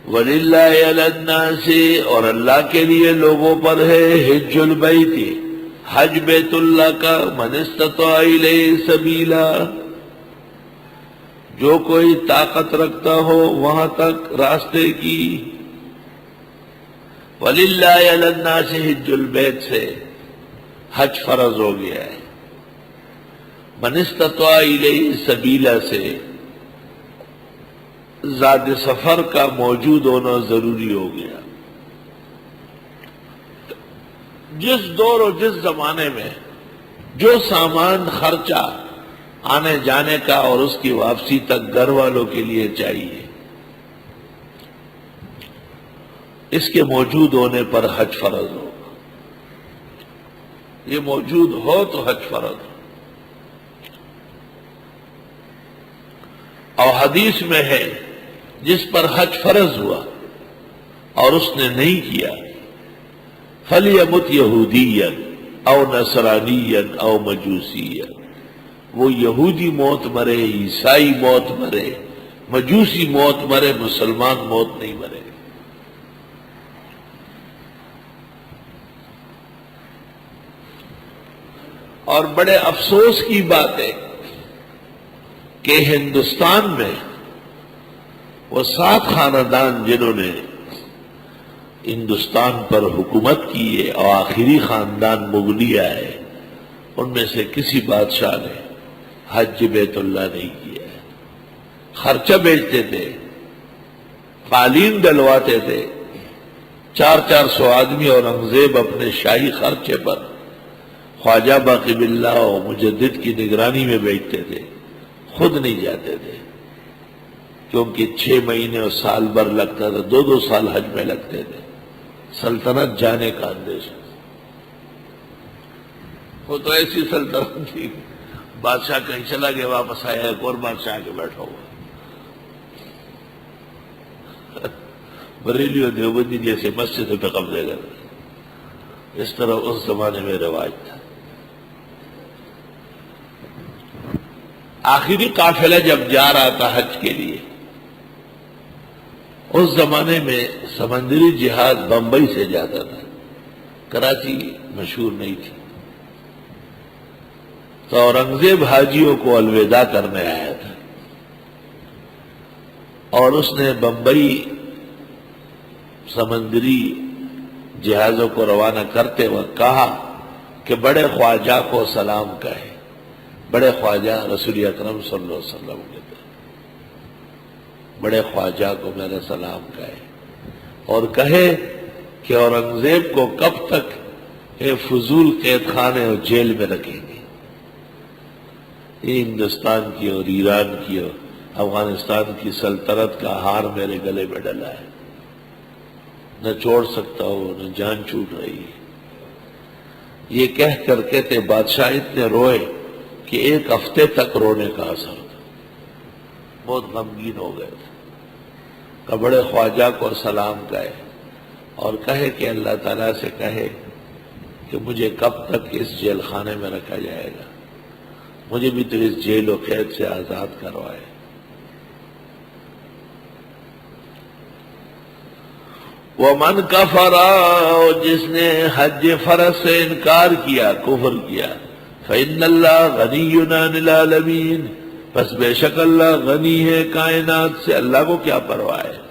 وَلِلَّهِ عَلَى النَّاسِ، اور اللہ کے لیے لوگوں پر ہے حج البیت، حج بیت اللہ کا، من استطاع الیہ سبیلا، جو کوئی طاقت رکھتا ہو وہاں تک راستے کی۔ وَلِلَّهِ عَلَى النَّاسِ حج البیت سے حج فرض ہو گیا ہے، من استطاع الیہ سبیلا سے زاد سفر کا موجود ہونا ضروری ہو گیا۔ جس دور و جس زمانے میں جو سامان خرچہ آنے جانے کا اور اس کی واپسی تک گھر والوں کے لیے چاہیے، اس کے موجود ہونے پر حج فرض ہوگا۔ یہ موجود ہو تو حج فرض ہو۔ اور حدیث میں ہے جس پر حج فرض ہوا اور اس نے نہیں کیا، فَلْيَمُتْ يَهُودِيًّا اَوْ نَصْرَانِيًّا اَوْ مَجُوسِيًّا، وہ یہودی موت مرے، عیسائی موت مرے، مجوسی موت مرے، مسلمان موت نہیں مرے۔ اور بڑے افسوس کی بات ہے کہ ہندوستان میں وہ 7 خاندان جنہوں نے ہندوستان پر حکومت کی ہے اور آخری خاندان مغلیہ ہے، ان میں سے کسی بادشاہ نے حج بیت اللہ نہیں کیا ہے۔ خرچہ بیچتے تھے، قالین ڈلواتے تھے، 400 آدمی اورنگزیب اپنے شاہی خرچے پر خواجہ باقی باللہ اور مجدد کی نگرانی میں بیچتے تھے، خود نہیں جاتے تھے، کیونکہ 6 مہینے اور سال بھر لگتا تھا، 2 سال حج میں لگتے تھے، سلطنت جانے کا اندیشہ۔ وہ تو ایسی سلطنت تھی، بادشاہ کہیں چلا گیا، واپس آیا، ایک اور بادشاہ کے بیٹھا ہوا۔ بریلی اور دیوبندی جیسے مسجد پہ قبضے کرتے، اس طرح اس زمانے میں رواج تھا۔ آخری قافلہ جب جا رہا تھا حج کے لیے، اس زمانے میں سمندری جہاز بمبئی سے جاتا تھا، کراچی مشہور نہیں تھی، تو اورنگزیب حاجیوں کو الوداع کرنے آیا تھا، اور اس نے بمبئی سمندری جہازوں کو روانہ کرتے وقت کہا کہ بڑے خواجہ کو سلام کہے، بڑے خواجہ رسول اکرم صلی اللہ علیہ وسلم کہتے ہیں، بڑے خواجہ کو میرا سلام کہے، اور کہے کہ اورنگزیب کو کب تک فضول قید خانے اور جیل میں رکھیں گے۔ یہ ہندوستان کی اور ایران کی اور افغانستان کی سلطنت کا ہار میرے گلے میں ڈلا ہے، نہ چھوڑ سکتا ہو، نہ جان چھوٹ رہی ہے۔ یہ کہہ کر کہتے بادشاہ اتنے روئے کہ 1 ہفتے تک رونے کا اثر تھا، بہت غمگین ہو گئے تھے۔ کہ بڑے خواجہ کو سلام کہے اور کہے کہ اللہ تعالیٰ سے کہے کہ مجھے کب تک اس جیل خانے میں رکھا جائے گا، مجھے بھی تو اس جیل و قید سے آزاد کروائے۔ وَمَنْ كَفَرَ، جس نے حج فرض سے انکار کیا، کفر کیا، فَإِنَّ اللَّهَ غَنِيٌّ عَنِ الْعَالَمِينَ، پس بے شک اللہ غنی ہے کائنات سے، اللہ کو کیا پرواہ ہے۔